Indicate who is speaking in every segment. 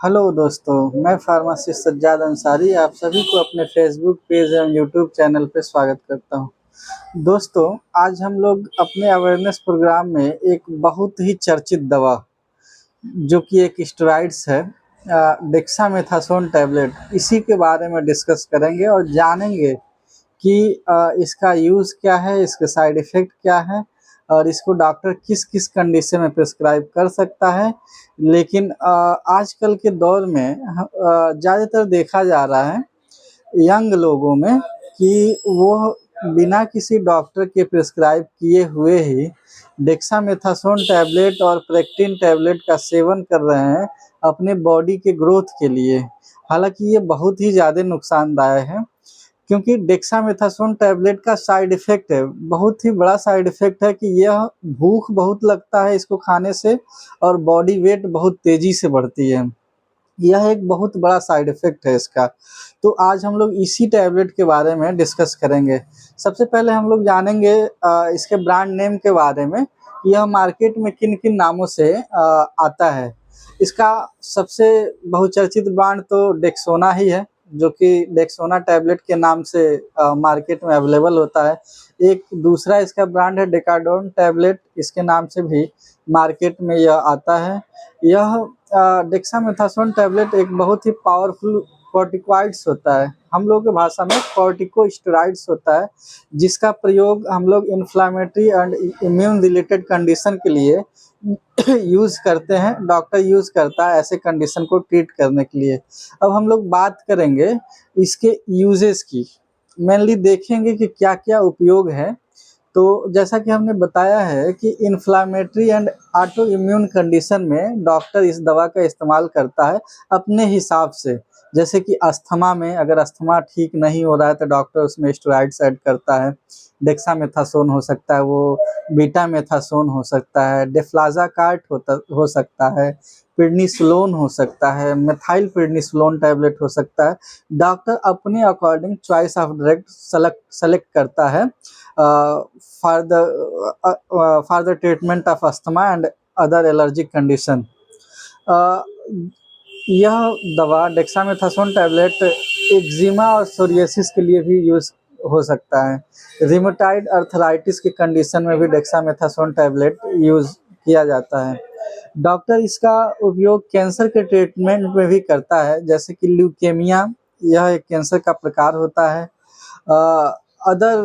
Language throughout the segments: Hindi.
Speaker 1: हेलो दोस्तों, मैं फार्मासिस्ट सज्जाद अंसारी आप सभी को अपने फेसबुक पेज एवं यूट्यूब चैनल पे स्वागत करता हूं। दोस्तों, आज हम लोग अपने अवेयरनेस प्रोग्राम में एक बहुत ही चर्चित दवा जो कि एक स्टेरॉइड्स है, डेक्सामेथासोन टैबलेट, इसी के बारे में डिस्कस करेंगे और जानेंगे कि इसका यूज़ क्या है, इसके साइड इफ़ेक्ट क्या है और इसको डॉक्टर किस-किस कंडीशन में प्रिस्क्राइब कर सकता है। लेकिन आजकल के दौर में ज़्यादातर देखा जा रहा है यंग लोगों में कि वो बिना किसी डॉक्टर के प्रिस्क्राइब किए हुए ही डेक्सामेथासोन टैबलेट और प्रेक्टिन टैबलेट का सेवन कर रहे हैं अपने बॉडी के ग्रोथ के लिए। हालाँकि ये बहुत ही ज़्यादा नुकसानदायक है, क्योंकि डेक्सामेथासोन टैबलेट का साइड इफ़ेक्ट है, बहुत ही बड़ा साइड इफ़ेक्ट है कि यह भूख बहुत लगता है इसको खाने से और बॉडी वेट बहुत तेज़ी से बढ़ती है। यह एक बहुत बड़ा साइड इफ़ेक्ट है इसका। तो आज हम लोग इसी टैबलेट के बारे में डिस्कस करेंगे। सबसे पहले हम लोग जानेंगे इसके ब्रांड नेम के बारे में, यह मार्केट में किन-किन नामों से आता है। इसका सबसे बहुचर्चित ब्रांड तो डेक्सोना ही है, जो कि डेक्सोना टैबलेट के नाम से मार्केट में अवेलेबल होता है। एक दूसरा इसका ब्रांड है डेकाडोन टैबलेट, इसके नाम से भी मार्केट में यह आता है। यह डेक्सामेथासोन टैबलेट एक बहुत ही पावरफुल कॉर्टिकॉइड्स होता है, हम लोगों की भाषा में कॉर्टिकोस्टेरॉइड्स होता है, जिसका प्रयोग हम लोग inflammatory and immune related condition के लिए यूज़ करते हैं। डॉक्टर यूज़ करता है ऐसे कंडीशन को ट्रीट करने के लिए। अब हम लोग बात करेंगे इसके यूजेस की, मेनली देखेंगे कि क्या-क्या उपयोग है। तो जैसा कि हमने बताया है कि inflammatory and auto immune condition में डॉक्टर इस दवा का इस्तेमाल करता है अपने हिसाब से। जैसे कि अस्थमा में, अगर अस्थमा ठीक नहीं हो रहा है तो डॉक्टर उसमें स्टेरॉइड्स ऐड करता है। डेक्सामेथासोन हो सकता है, वो बीटामेथासोन हो सकता है, डेफ्लाज़ाकार्ट हो सकता है, प्रेडनिसोलोन हो सकता है, मेथाइल प्रेडनिसोलोन टैबलेट हो सकता है। डॉक्टर अपने according choice of drug select करता है for the treatment of asthma and other allergic condition। यह दवा डेक्सामेथासोन टैबलेट एक्जिमा और सोरियासिस के लिए भी यूज़ हो सकता है। रिमेटॉइड अर्थराइटिस की कंडीशन में भी डेक्सामेथासोन टैबलेट यूज़ किया जाता है। डॉक्टर इसका उपयोग कैंसर के ट्रीटमेंट में भी करता है, जैसे कि ल्यूकेमिया, यह एक कैंसर का प्रकार होता है। अदर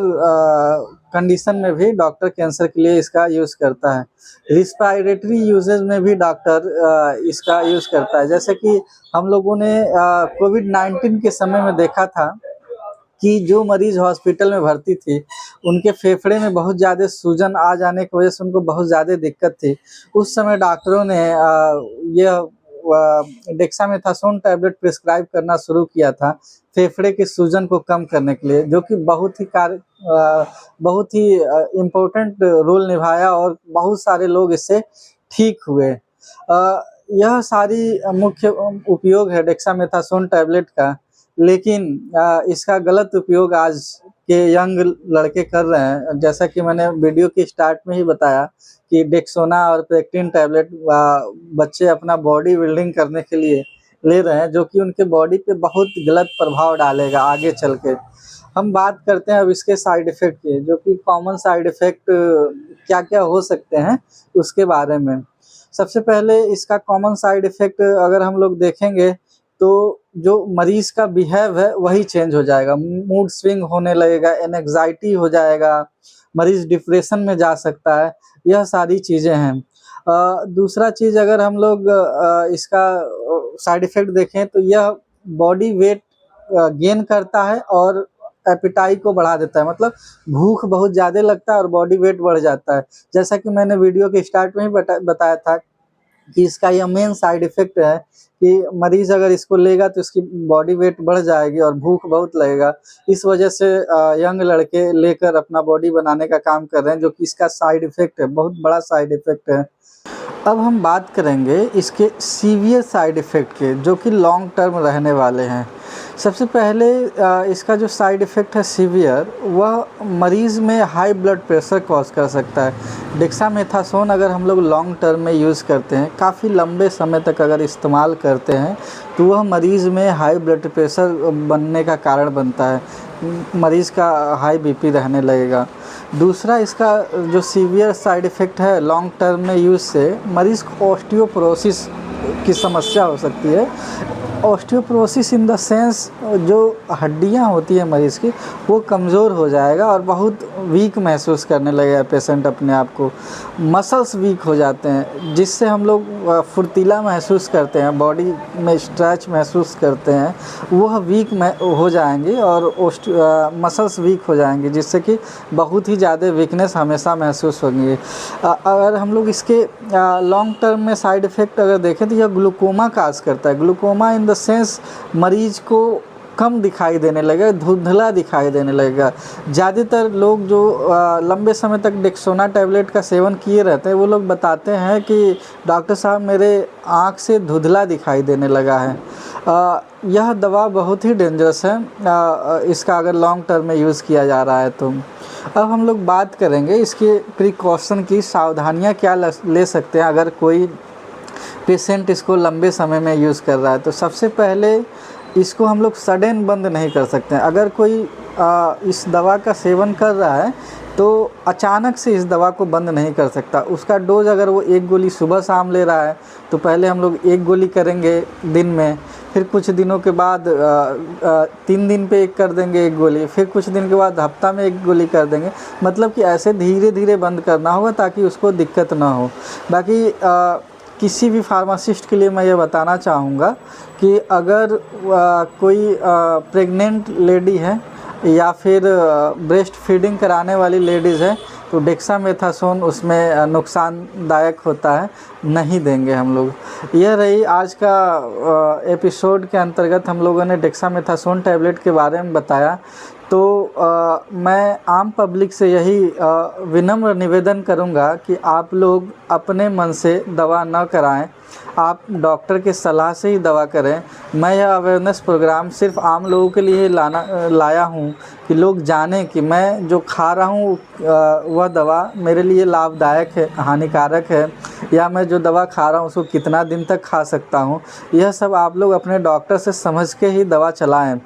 Speaker 1: कंडीशन में भी डॉक्टर कैंसर के लिए इसका यूज़ करता है। रिस्पायरेटरी यूजेज में भी डॉक्टर इसका यूज़ करता है, जैसे कि हम लोगों ने कोविड-19 के समय में देखा था कि जो मरीज़ हॉस्पिटल में भर्ती थी, उनके फेफड़े में बहुत ज़्यादा सूजन आ जाने की वजह से उनको बहुत ज़्यादा दिक्कत थी। उस समय डॉक्टरों ने यह डेक्सामेथासोन टैबलेट प्रिस्क्राइब करना शुरू किया था, फेफड़े के सूजन को कम करने के लिए, जो कि बहुत ही इम्पोर्टेंट रोल निभाया और बहुत सारे लोग इससे ठीक हुए। यह सारी मुख्य उपयोग है डेक्सामेथासोन टैबलेट का, लेकिन इसका गलत उपयोग आज के यंग लड़के कर रहे हैं। जैसा कि मैंने वीडियो के स्टार्ट में ही बताया कि डेक्सोना और प्रेक्टिन टैबलेट बच्चे अपना बॉडी बिल्डिंग करने के लिए ले रहे हैं, जो कि उनके बॉडी पे बहुत गलत प्रभाव डालेगा आगे चल के। हम बात करते हैं अब इसके साइड इफ़ेक्ट की, जो कि कॉमन साइड इफ़ेक्ट क्या-क्या हो सकते हैं उसके बारे में। सबसे पहले इसका कॉमन साइड इफ़ेक्ट अगर हम लोग देखेंगे तो जो मरीज़ का बिहेव है वही चेंज हो जाएगा, मूड स्विंग होने लगेगा, एंग्ज़ायटी हो जाएगा, मरीज़ डिप्रेशन में जा सकता है, यह सारी चीज़ें हैं। दूसरा चीज़ अगर हम लोग इसका साइड इफ़ेक्ट देखें तो यह बॉडी वेट गेन करता है और एपेटाइट को बढ़ा देता है, मतलब भूख बहुत ज़्यादा लगता है और बॉडी वेट बढ़ जाता है। जैसा कि मैंने वीडियो के स्टार्ट में ही बताया था कि इसका यह मेन साइड इफ़ेक्ट है कि मरीज़ अगर इसको लेगा तो इसकी बॉडी वेट बढ़ जाएगी और भूख बहुत लगेगा। इस वजह से यंग लड़के लेकर अपना बॉडी बनाने का काम कर रहे हैं, जो कि इसका साइड इफ़ेक्ट है, बहुत बड़ा साइड इफ़ेक्ट है। अब हम बात करेंगे इसके सीवियर साइड इफ़ेक्ट के, जो कि लॉन्ग टर्म रहने वाले हैं। सबसे पहले इसका जो साइड इफ़ेक्ट है सीवियर, वह मरीज़ में हाई ब्लड प्रेशर कॉज कर सकता है। डेक्सामेथासोन अगर हम लोग लॉन्ग टर्म में यूज़ करते हैं, काफ़ी लंबे समय तक अगर इस्तेमाल करते हैं, तो वह मरीज़ में हाई ब्लड प्रेशर बनने का कारण बनता है। मरीज़ का हाई बीपी रहने लगेगा। दूसरा, इसका जो सीवियर साइड इफ़ेक्ट है लॉन्ग टर्म में यूज़ से, मरीज़ को ऑस्टियोपोरोसिस की समस्या हो सकती है। ऑस्टियोपोरोसिस इन द सेंस, जो हड्डियां होती हैं मरीज़ की, वो कमज़ोर हो जाएगा और बहुत वीक महसूस करने लगेगा पेशेंट अपने आप को। मसल्स वीक हो जाते हैं, जिससे हम लोग फुर्तीला महसूस करते हैं, बॉडी में स्ट्रेच महसूस करते हैं, वह वीक हो जाएंगे और मसल्स वीक हो जाएंगे, जिससे कि बहुत ही ज़्यादा वीकनेस हमेशा महसूस होगी। अगर हम लोग इसके लॉन्ग टर्म में साइड इफ़ेक्ट अगर देखें, तो यह ग्लूकोमा काज करता है। ग्लूकोमा इन द सेंस, मरीज को कम दिखाई देने लगेगा, धुंधला दिखाई देने लगेगा। ज़्यादातर लोग जो लंबे समय तक डेक्सोना टैबलेट का सेवन किए रहते हैं, वो लोग बताते हैं कि डॉक्टर साहब मेरे आँख से धुंधला दिखाई देने लगा है। यह दवा बहुत ही डेंजरस है, इसका अगर लॉन्ग टर्म में यूज़ किया जा रहा है तो। अब हम लोग बात करेंगे इसके प्रिकॉशन की, सावधानियाँ क्या ले सकते हैं अगर कोई पेशेंट इसको लंबे समय में यूज़ कर रहा है। तो सबसे पहले, इसको हम लोग सडन बंद नहीं कर सकते हैं। अगर कोई इस दवा का सेवन कर रहा है, तो अचानक से इस दवा को बंद नहीं कर सकता। उसका डोज अगर वो 1 गोली सुबह शाम ले रहा है, तो पहले हम लोग 1 गोली करेंगे दिन में, फिर कुछ दिनों के बाद 3 दिन पे 1 कर देंगे 1 गोली, फिर कुछ दिन के बाद हफ्ता में 1 गोली कर देंगे। मतलब कि ऐसे धीरे धीरे बंद करना होगा ताकि उसको दिक्कत ना हो। बाकी किसी भी फार्मासिस्ट के लिए मैं ये बताना चाहूँगा कि अगर कोई प्रेग्नेंट लेडी है या फिर ब्रेस्ट फीडिंग कराने वाली लेडीज़ है, तो डेक्सामेथासोन उसमें नुकसानदायक होता है, नहीं देंगे हम लोग। यह रही आज का एपिसोड के अंतर्गत हम लोगों ने डेक्सामेथासोन टैबलेट के बारे में बताया। तो मैं आम पब्लिक से यही विनम्र निवेदन करूंगा कि आप लोग अपने मन से दवा न कराएं, आप डॉक्टर के सलाह से ही दवा करें। मैं यह अवेयरनेस प्रोग्राम सिर्फ आम लोगों के लिए लाया हूँ कि लोग जानें कि मैं जो खा रहा हूँ वह दवा मेरे लिए लाभदायक है, हानिकारक है, या मैं जो दवा खा रहा हूँ उसको कितना दिन तक खा सकता हूँ। यह सब आप लोग अपने डॉक्टर से समझ के ही दवा चलाएं।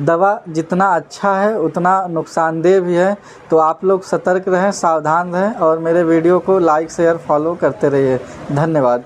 Speaker 1: दवा जितना अच्छा है उतना नुकसानदेह भी है, तो आप लोग सतर्क रहें, सावधान रहें और मेरे वीडियो को लाइक शेयर फॉलो करते रहिए। धन्यवाद।